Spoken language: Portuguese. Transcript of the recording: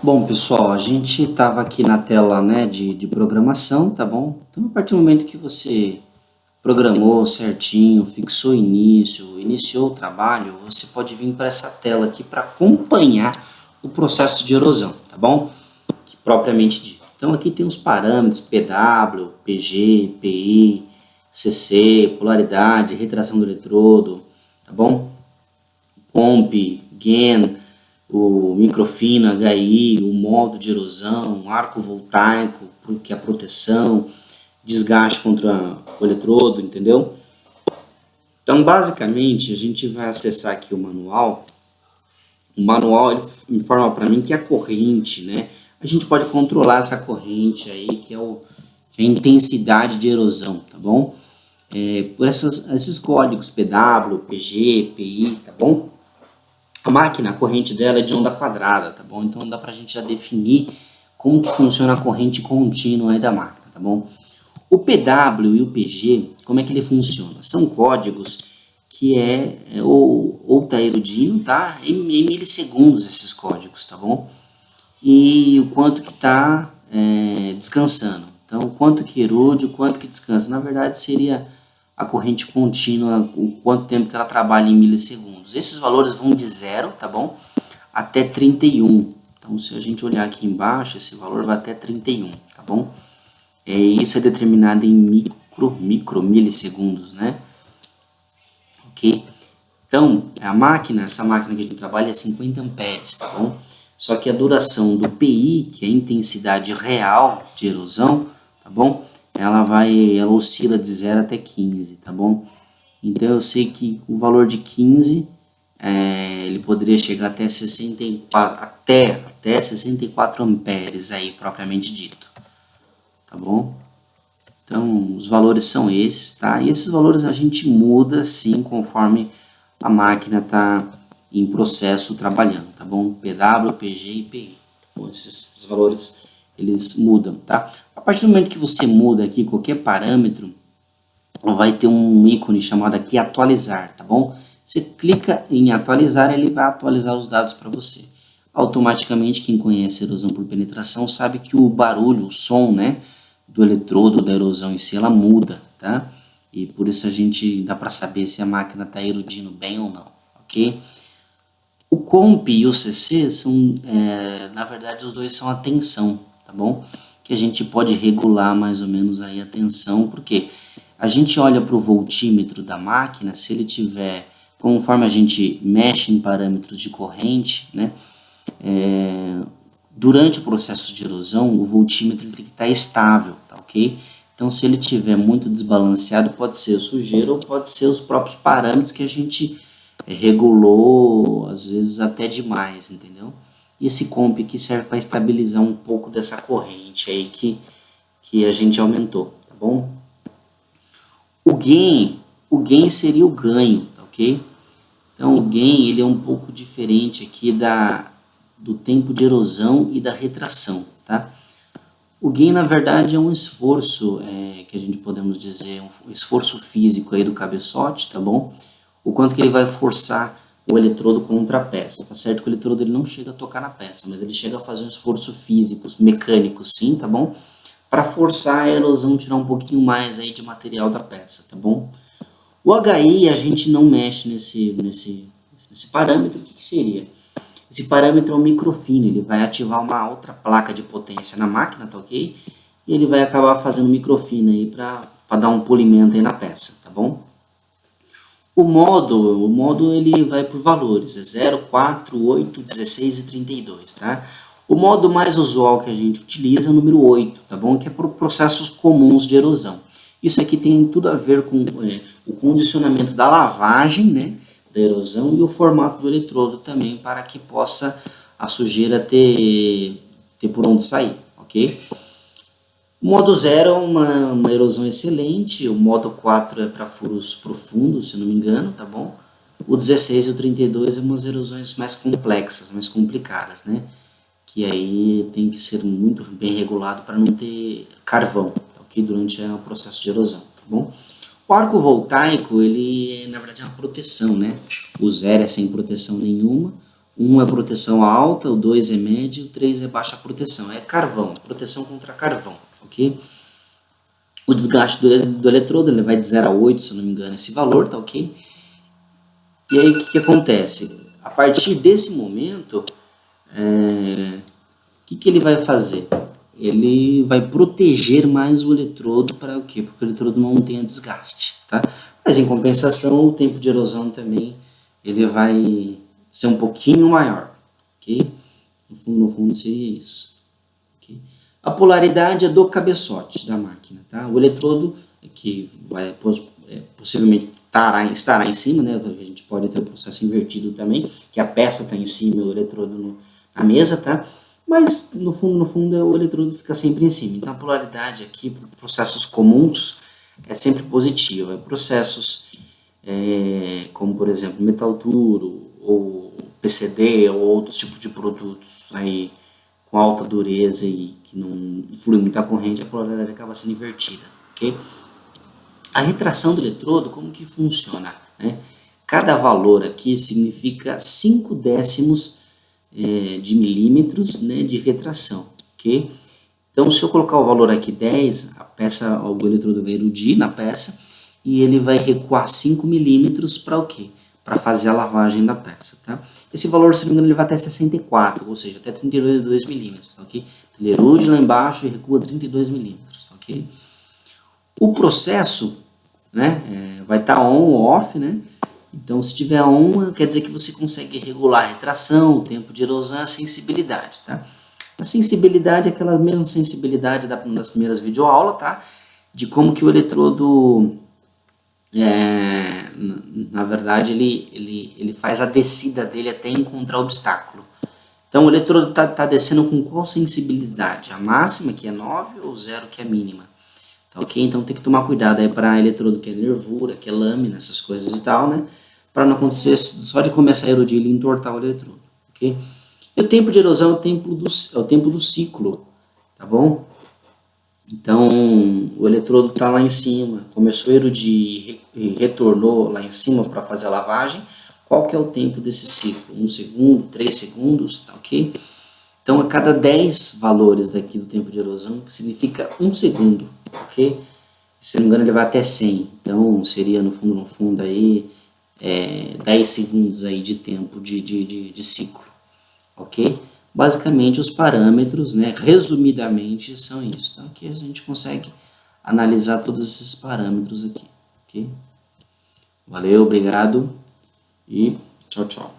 Bom, pessoal, a gente estava aqui na tela, né, de programação, tá bom? Então, a partir do momento que você programou certinho, fixou o início, iniciou o trabalho, você pode vir para essa tela aqui para acompanhar o processo de erosão, tá bom? Que propriamente dito. Então, aqui tem os parâmetros PW, PG, PI, CC, polaridade, retração do eletrodo, tá bom? Comp, GAN, o microfino, HI, o modo de erosão, arco voltaico, que é a proteção, desgaste contra o eletrodo, entendeu? Então, basicamente, a gente vai acessar aqui o manual. O manual ele informa para mim que a corrente, né? A gente pode controlar essa corrente aí, que é a intensidade de erosão, tá bom? Por esses códigos PW, PG, PI, tá bom? A máquina, a corrente dela é de onda quadrada, tá bom? Então dá pra gente já definir como que funciona a corrente contínua aí da máquina, tá bom? O PW e o PG, como é que ele funciona? São códigos que ou tá erodindo, tá? Em milissegundos esses códigos, tá bom? E o quanto que tá descansando. Então, o quanto que erode, o quanto que descansa. Na verdade, seria a corrente contínua, o quanto tempo que ela trabalha em milissegundos. Esses valores vão de 0, tá bom? Até 31. Então, se a gente olhar aqui embaixo, esse valor vai até 31, tá bom? Isso é determinado em micro milissegundos, né? Ok? Então, essa máquina que a gente trabalha é 50 amperes, tá bom? Só que a duração do PI, que é a intensidade real de erosão, tá bom? Ela oscila de 0 até 15, tá bom? Então eu sei que o valor de 15, ele poderia chegar até 64, até 64 amperes aí, propriamente dito, tá bom? Então, os valores são esses, tá? E esses valores a gente muda, sim, conforme a máquina está em processo trabalhando, tá bom? PW, PG e PI. Então, esses valores, eles mudam, tá? A partir do momento que você muda aqui qualquer parâmetro, vai ter um ícone chamado aqui atualizar, tá bom? Você clica em atualizar, ele vai atualizar os dados para você. Automaticamente, quem conhece erosão por penetração sabe que o barulho, o som, né, do eletrodo, da erosão em si, ela muda, tá? E por isso a gente dá para saber se a máquina está erodindo bem ou não, ok? O comp e o CC são, na verdade, os dois são a tensão, tá bom? Que a gente pode regular mais ou menos aí a tensão, porque a gente olha para o voltímetro da máquina, se ele tiver, conforme a gente mexe em parâmetros de corrente, né? Durante o processo de erosão, o voltímetro tem que estar estável, tá ok? Então, se ele tiver muito desbalanceado, pode ser sujeira ou pode ser os próprios parâmetros que a gente regulou, às vezes até demais, entendeu? E esse comp aqui serve para estabilizar um pouco dessa corrente aí que a gente aumentou, tá bom? O gain seria o ganho, tá ok? Então, o gain ele é um pouco diferente aqui do tempo de erosão e da retração, tá? O gain, na verdade, é um esforço, que a gente podemos dizer, um esforço físico aí do cabeçote, tá bom? O quanto que ele vai forçar o eletrodo contra a peça. Tá certo que o eletrodo ele não chega a tocar na peça, mas ele chega a fazer um esforço físico, mecânico sim, tá bom? Para forçar a erosão, tirar um pouquinho mais aí de material da peça, tá bom? O HI a gente não mexe nesse parâmetro. O que seria? Esse parâmetro é um microfino, ele vai ativar uma outra placa de potência na máquina, tá ok? E ele vai acabar fazendo microfino aí para dar um polimento aí na peça, tá bom? O modo ele vai por valores, é 0, 4, 8, 16 e 32, tá? O modo mais usual que a gente utiliza é o número 8, tá bom? Que é por processos comuns de erosão. Isso aqui tem tudo a ver com o condicionamento da lavagem, né, da erosão e o formato do eletrodo também para que possa a sujeira ter por onde sair, ok? O modo 0 é uma erosão excelente, o modo 4 é para furos profundos, se não me engano, tá bom? O 16 e o 32 é umas erosões mais complexas, mais complicadas, né? Que aí tem que ser muito bem regulado para não ter carvão, tá ok? Durante o processo de erosão, tá bom? O arco voltaico, ele na verdade é uma proteção, né? O 0 é sem proteção nenhuma, 1 é proteção alta, o 2 é média, o 3 é baixa proteção. É carvão, proteção contra carvão, ok? O desgaste do eletrodo, ele vai de 0 a 8, se eu não me engano, esse valor, tá ok? E aí, o que acontece? A partir desse momento, o que ele vai fazer? Ele vai proteger mais o eletrodo para o quê? Porque o eletrodo não tenha desgaste, tá? Mas, em compensação, o tempo de erosão também, ele vai ser um pouquinho maior, ok? No fundo seria isso. Okay? A polaridade é do cabeçote da máquina, tá? O eletrodo, que vai possivelmente estará em cima, né? A gente pode ter o processo invertido também, que a peça está em cima e o eletrodo na mesa, tá? Mas no fundo o eletrodo fica sempre em cima. Então a polaridade aqui para processos comuns é sempre positiva. Processos como por exemplo metal duro ou PCD ou outros tipos de produtos aí com alta dureza e que não flui muita corrente, a polaridade acaba sendo invertida, ok? A retração do eletrodo, como que funciona? Né? Cada valor aqui significa 5 décimos de milímetros, né, de retração, ok? Então, se eu colocar o valor aqui 10, o eletrodo vai erudir na peça e ele vai recuar 5 milímetros para o quê? Para fazer a lavagem da peça, tá? Esse valor, se não me engano, ele vai até 64, ou seja, até 32 milímetros, tá, ok? Ele erude lá embaixo e recua 32 milímetros, tá, ok? O processo, né, vai estar on ou off, né? Então, se tiver on, quer dizer que você consegue regular a retração, o tempo de erosão, a sensibilidade, tá? A sensibilidade é aquela mesma sensibilidade das primeiras videoaulas, tá? De como que o eletrodo, na verdade, ele faz a descida dele até encontrar o obstáculo. Então, o eletrodo tá descendo com qual sensibilidade? A máxima, que é 9, ou 0, que é a mínima? Tá, ok? Então, tem que tomar cuidado aí para eletrodo que é nervura, que é lâmina, essas coisas e tal, né? Para não acontecer só de começar a erudir e entortar o eletrodo, ok? E o tempo de erosão é o tempo do ciclo, tá bom? Então, o eletrodo está lá em cima, começou a erudir e retornou lá em cima para fazer a lavagem. Qual que é o tempo desse ciclo? 1 segundo, 3 segundos, tá ok? Então, a cada 10 valores daqui do tempo de erosão, que significa 1 segundo, ok? Se não me engano, ele vai até 100. Então, seria, no fundo, aí, 10 segundos aí de tempo de ciclo, ok? Basicamente, os parâmetros, né, resumidamente, são isso, tá? Aqui a gente consegue analisar todos esses parâmetros aqui, ok? Valeu, obrigado e tchau, tchau.